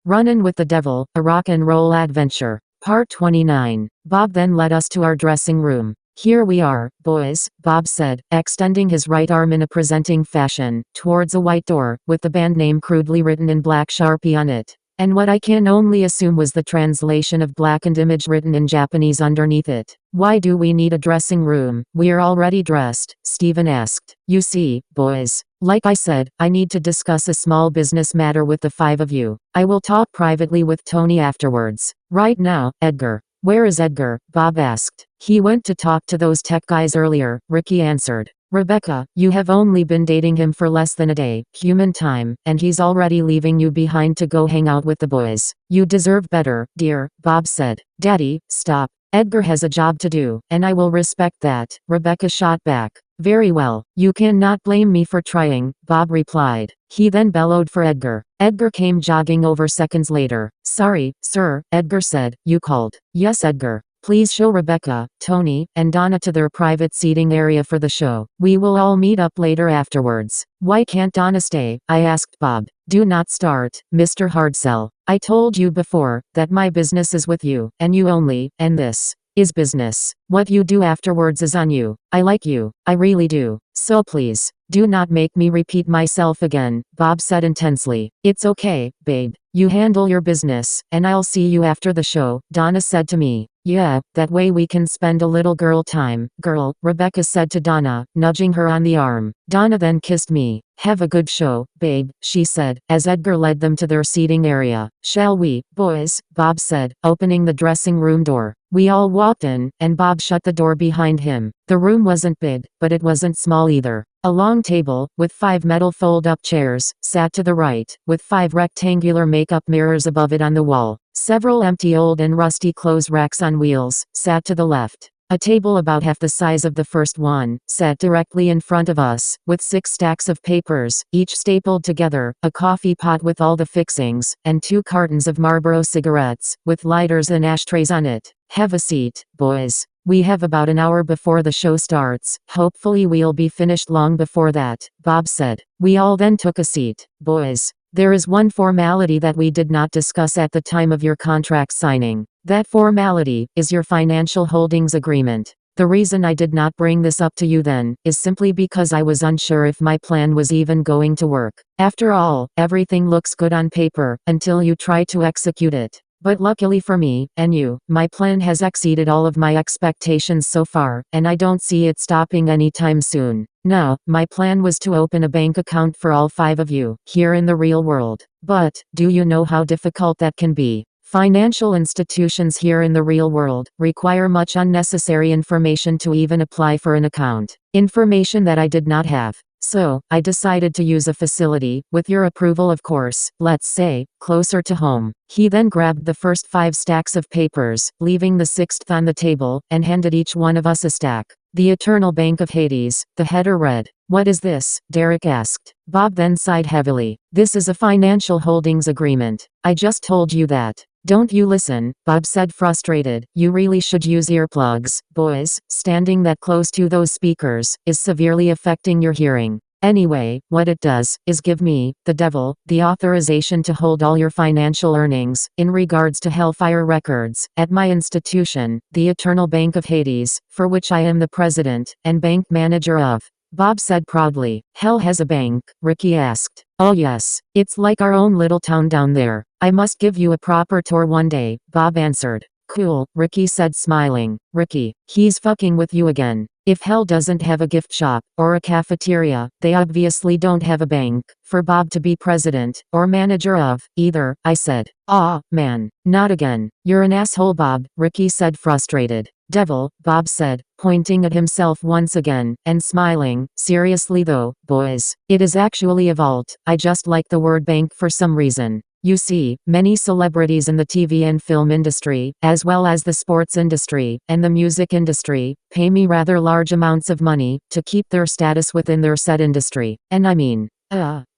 Runnin' with the Devil, a rock and roll adventure. Part 29. Bob then led us to our dressing room. Here we are, boys, Bob said, extending his right arm in a presenting fashion, towards a white door, with the band name crudely written in black Sharpie on it. And what I can only assume was the translation of blackened image written in Japanese underneath it. Why do we need a dressing room? We're already dressed, Stephen asked. You see, boys, like I said, I need to discuss a small business matter with the five of you. I will talk privately with Tony afterwards. Right now, Edgar. Where is Edgar? Bob asked. He went to talk to those tech guys earlier, Ricky answered. Rebecca, you have only been dating him for less than a day, human time, and he's already leaving you behind to go hang out with the boys. You deserve better, dear, Bob said. Daddy, stop. Edgar has a job to do, and I will respect that, Rebecca shot back. Very well, you cannot blame me for trying, Bob replied. He then bellowed for Edgar. Edgar came jogging over seconds later. Sorry, sir, Edgar said. You called. Yes, Edgar. Please show Rebecca, Tony, and Donna to their private seating area for the show. We will all meet up later afterwards. Why can't Donna stay? I asked Bob. Do not start, Mr. Hardsell. I told you before that my business is with you, and you only, and this is business. What you do afterwards is on you. I like you. I really do. So please, do not make me repeat myself again, Bob said intensely. It's okay, babe. You handle your business, and I'll see you after the show, Donna said to me. Yeah, that way we can spend a little girl time. Girl, Rebecca said to Donna, nudging her on the arm. Donna then kissed me. Have a good show, babe, she said, as Edgar led them to their seating area. Shall we, boys? Bob said, opening the dressing room door. We all walked in, and Bob shut the door behind him. The room wasn't big, but it wasn't small either. A long table, with 5 metal fold-up chairs, sat to the right, with 5 rectangular makeup mirrors above it on the wall. Several empty old and rusty clothes racks on wheels, sat to the left. A table about half the size of the first one, sat directly in front of us, with 6 stacks of papers, each stapled together, a coffee pot with all the fixings, and 2 cartons of Marlboro cigarettes, with lighters and ashtrays on it. Have a seat, boys. We have about an hour before the show starts. Hopefully we'll be finished long before that, Bob said. We all then took a seat. Boys, there is one formality that we did not discuss at the time of your contract signing. That formality is your financial holdings agreement. The reason I did not bring this up to you then is simply because I was unsure if my plan was even going to work. After all, everything looks good on paper until you try to execute it. But luckily for me, and you, my plan has exceeded all of my expectations so far, and I don't see it stopping anytime soon. Now, my plan was to open a bank account for all 5 of you, here in the real world. But, do you know how difficult that can be? Financial institutions here in the real world require much unnecessary information to even apply for an account. Information that I did not have. So, I decided to use a facility, with your approval of course, let's say, closer to home. He then grabbed the first 5 stacks of papers, leaving the 6th on the table, and handed each one of us a stack. The Eternal Bank of Hades, the header read. What is this? Derek asked. Bob then sighed heavily. This is a financial holdings agreement. I just told you that. Don't you listen, Bob said frustrated. You really should use earplugs, boys. Standing that close to those speakers is severely affecting your hearing. Anyway, what it does is give me, the devil, the authorization to hold all your financial earnings, in regards to Hellfire Records, at my institution, the Eternal Bank of Hades, for which I am the president and bank manager of. Bob said proudly. Hell has a bank? Ricky asked. Oh yes, it's like our own little town down there. I must give you a proper tour one day, Bob answered. Cool, Ricky said smiling. Ricky, he's fucking with you again. If Hell doesn't have a gift shop, or a cafeteria, they obviously don't have a bank, for Bob to be president, or manager of, either, I said. Aw, man, not again. You're an asshole, Bob, Ricky said frustrated. Devil, Bob said, pointing at himself once again, and smiling. Seriously though, boys, it is actually a vault. I just like the word bank for some reason. You see, many celebrities in the TV and film industry, as well as the sports industry, and the music industry, pay me rather large amounts of money, to keep their status within their said industry. And I mean,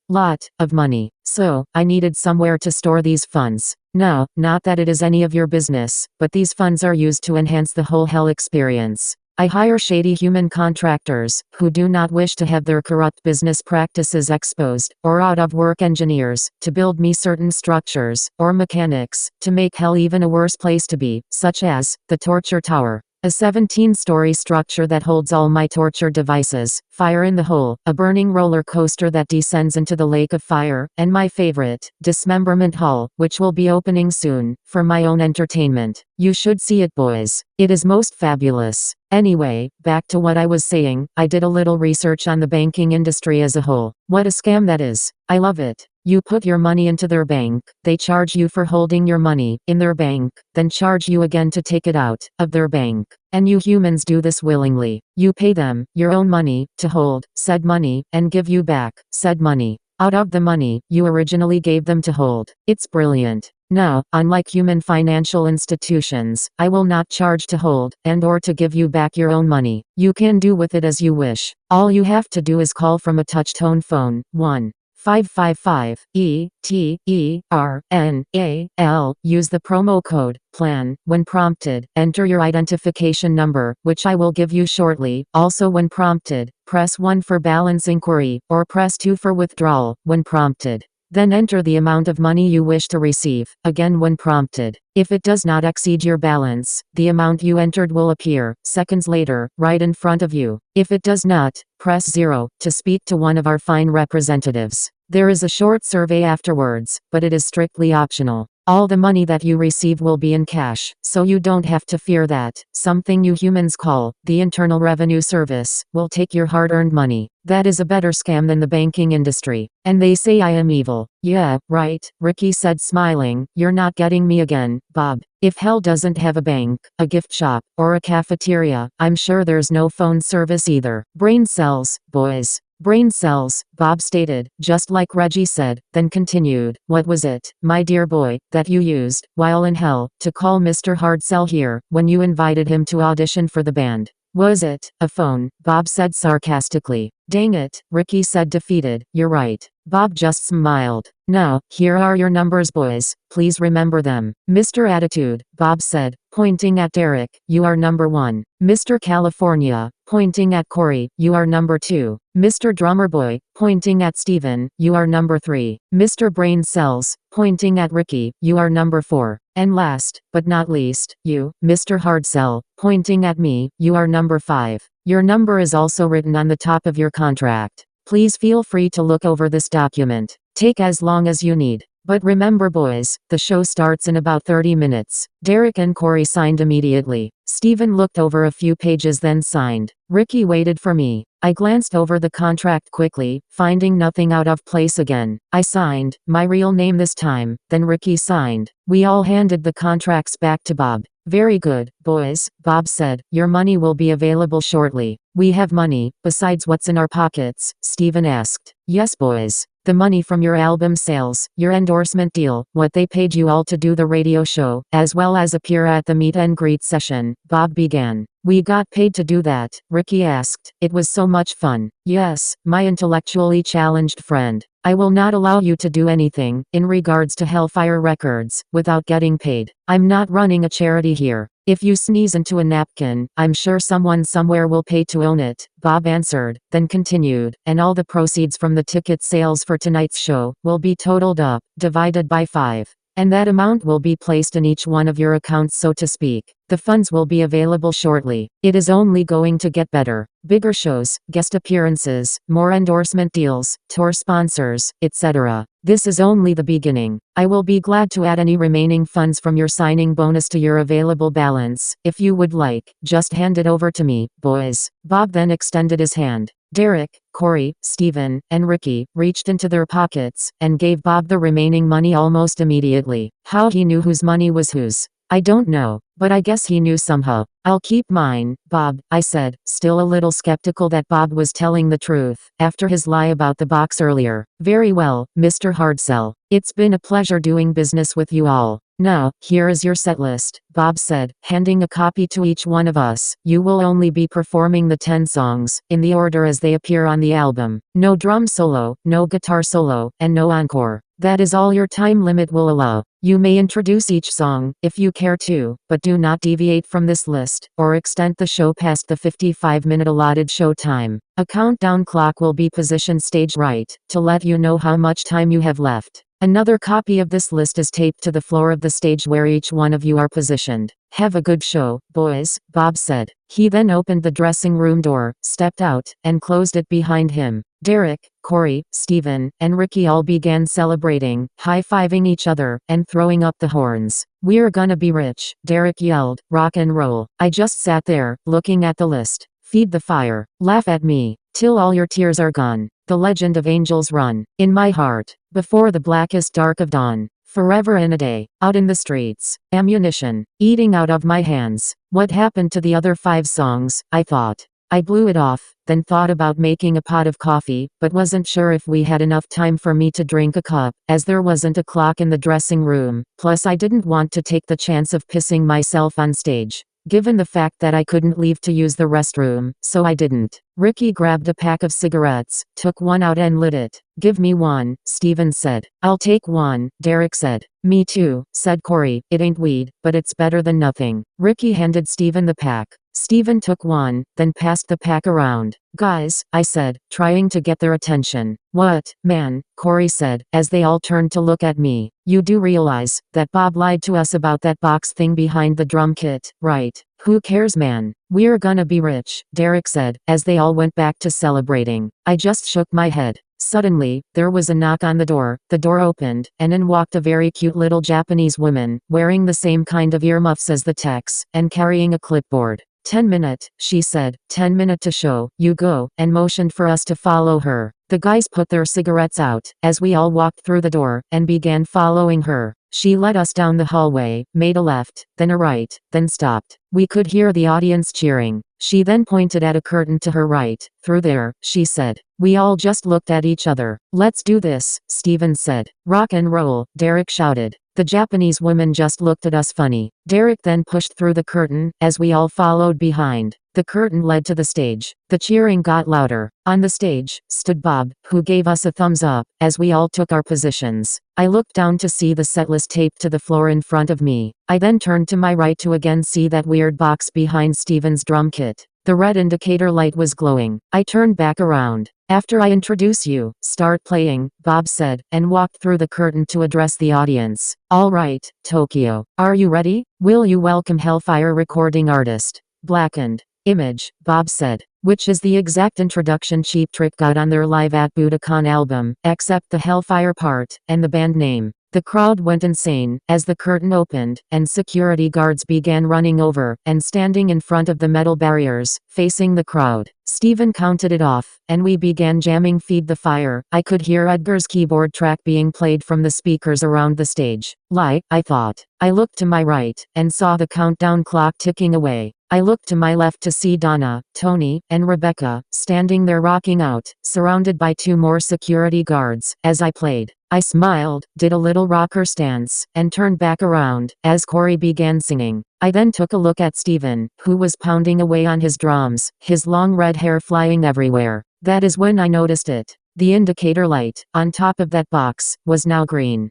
lot of money. So, I needed somewhere to store these funds. Now, not that it is any of your business, but these funds are used to enhance the whole Hell experience. I hire shady human contractors, who do not wish to have their corrupt business practices exposed, or out-of-work engineers, to build me certain structures, or mechanics, to make hell even a worse place to be, such as, the torture tower. A 17-story structure that holds all my torture devices, fire in the hole, a burning roller coaster that descends into the lake of fire, and my favorite, dismemberment hall, which will be opening soon, for my own entertainment. You should see it, boys. It is most fabulous. Anyway, back to what I was saying, I did a little research on the banking industry as a whole. What a scam that is. I love it. You put your money into their bank, they charge you for holding your money in their bank, then charge you again to take it out of their bank. And you humans do this willingly. You pay them your own money to hold said money and give you back said money out of the money you originally gave them to hold. It's brilliant. Now, unlike human financial institutions, I will not charge to hold and or to give you back your own money. You can do with it as you wish. All you have to do is call from a touch-tone phone, 1-555-ETERNAL. Use the promo code PLAN when prompted. Enter your identification number, which I will give you shortly. Also, when prompted, press 1 for balance inquiry, or press 2 for withdrawal, when prompted. Then enter the amount of money you wish to receive, again when prompted. If it does not exceed your balance, the amount you entered will appear, seconds later, right in front of you. If it does not, press 0, to speak to one of our fine representatives. There is a short survey afterwards, but it is strictly optional. All the money that you receive will be in cash, so you don't have to fear that something you humans call the Internal Revenue Service will take your hard-earned money. That is a better scam than the banking industry. And they say I am evil. Yeah, right, Ricky said, smiling. You're not getting me again, Bob. If hell doesn't have a bank, a gift shop, or a cafeteria, I'm sure there's no phone service either. Brain cells, boys. Brain cells, Bob stated, just like Reggie said, then continued. What was it, my dear boy, that you used, while in hell, to call Mr. Hardsell here, when you invited him to audition for the band? Was it a phone? Bob said sarcastically. Dang it, Ricky said, defeated. You're right. Bob just smiled. Now, here are your numbers, boys. Please remember them. Mr. Attitude, Bob said, pointing at Derek, you are number 1. Mr. California, pointing at Corey, you are number 2. Mr. Drummer Boy, pointing at Steven, you are number 3. Mr. Brain Cells, pointing at Ricky, you are number 4. And last, but not least, you, Mr. Hardsell, pointing at me, you are number 5. Your number is also written on the top of your contract. Please feel free to look over this document. Take as long as you need. But remember, boys, the show starts in about 30 minutes. Derek and Corey signed immediately. Steven looked over a few pages then signed. Ricky waited for me. I glanced over the contract quickly, finding nothing out of place again. I signed, my real name this time, then Ricky signed. We all handed the contracts back to Bob. Very good, boys, Bob said. Your money will be available shortly. We have money, besides what's in our pockets? Steven asked. Yes, boys. The money from your album sales, your endorsement deal, what they paid you all to do the radio show, as well as appear at the meet and greet session, Bob began. We got paid to do that, Ricky asked. It was so much fun. Yes, my intellectually challenged friend. I will not allow you to do anything, in regards to Hellfire Records, without getting paid. I'm not running a charity here. If you sneeze into a napkin, I'm sure someone somewhere will pay to own it, Bob answered, then continued, and all the proceeds from the ticket sales for tonight's show will be totaled up, divided by 5. And that amount will be placed in each one of your accounts, so to speak. The funds will be available shortly. It is only going to get better. Bigger shows, guest appearances, more endorsement deals, tour sponsors, etc. This is only the beginning. I will be glad to add any remaining funds from your signing bonus to your available balance. If you would like, just hand it over to me, boys. Bob then extended his hand. Derek, Corey, Steven, and Ricky reached into their pockets and gave Bob the remaining money almost immediately. How he knew whose money was whose, I don't know, but I guess he knew somehow. I'll keep mine, Bob, I said, still a little skeptical that Bob was telling the truth, after his lie about the box earlier. Very well, Mr. Hardsell. It's been a pleasure doing business with you all. Now, here is your set list, Bob said, handing a copy to each one of us. You will only be performing the 10 songs, in the order as they appear on the album. No drum solo, no guitar solo, and no encore. That is all your time limit will allow. You may introduce each song, if you care to, but do not deviate from this list, or extend the show past the 55-minute allotted show time. A countdown clock will be positioned stage right, to let you know how much time you have left. Another copy of this list is taped to the floor of the stage where each one of you are positioned. Have a good show, boys, Bob said. He then opened the dressing room door, stepped out, and closed it behind him. Derek, Corey, Steven, and Ricky all began celebrating, high-fiving each other, and throwing up the horns. "We're gonna be rich," Derek yelled. "Rock and roll." I just sat there, looking at the list. "Feed the fire. Laugh at me. Till all your tears are gone. The legend of angels run in my heart. Before the blackest dark of dawn. Forever and a day. Out in the streets. Ammunition. Eating out of my hands." What happened to the other 5 songs, I thought. I blew it off, then thought about making a pot of coffee, but wasn't sure if we had enough time for me to drink a cup, as there wasn't a clock in the dressing room, plus I didn't want to take the chance of pissing myself on stage, given the fact that I couldn't leave to use the restroom, so I didn't. Ricky grabbed a pack of cigarettes, took one out and lit it. "Give me one," Steven said. "I'll take one," Derek said. "Me too," said Corey. "It ain't weed, but it's better than nothing." Ricky handed Steven the pack. Steven took one, then passed the pack around. "Guys," I said, trying to get their attention. "What, man?" Corey said, as they all turned to look at me. "You do realize that Bob lied to us about that box thing behind the drum kit, right?" "Who cares, man? We're gonna be rich," Derek said, as they all went back to celebrating. I just shook my head. Suddenly, there was a knock on the door opened, and in walked a very cute little Japanese woman, wearing the same kind of earmuffs as the techs, and carrying a clipboard. 10-minute, she said, 10-minute to show, you go, and motioned for us to follow her. The guys put their cigarettes out, as we all walked through the door, and began following her. She led us down the hallway, made a left, then a right, then stopped. We could hear the audience cheering. She then pointed at a curtain to her right. "Through there," she said. We all just looked at each other. "Let's do this," Steven said. "Rock and roll," Derek shouted. The Japanese woman just looked at us funny. Derek then pushed through the curtain, as we all followed behind. The curtain led to the stage. The cheering got louder. On the stage, stood Bob, who gave us a thumbs up, as we all took our positions. I looked down to see the setlist taped to the floor in front of me. I then turned to my right to again see that weird box behind Steven's drum kit. The red indicator light was glowing. I turned back around. "After I introduce you, start playing," Bob said, and walked through the curtain to address the audience. "All right, Tokyo. Are you ready? Will you welcome Hellfire recording artist, Blackened Image," Bob said. Which is the exact introduction Cheap Trick got on their Live at Budokan album, except the Hellfire part, and the band name. The crowd went insane, as the curtain opened, and security guards began running over, and standing in front of the metal barriers, facing the crowd. Steven counted it off, and we began jamming Feed the Fire. I could hear Edgar's keyboard track being played from the speakers around the stage. I thought. I looked to my right, and saw the countdown clock ticking away. I looked to my left to see Donna, Tony, and Rebecca, standing there rocking out, surrounded by 2 more security guards, as I played. I smiled, did a little rocker stance, and turned back around, as Corey began singing. I then took a look at Steven, who was pounding away on his drums, his long red hair flying everywhere. That is when I noticed it. The indicator light, on top of that box, was now green.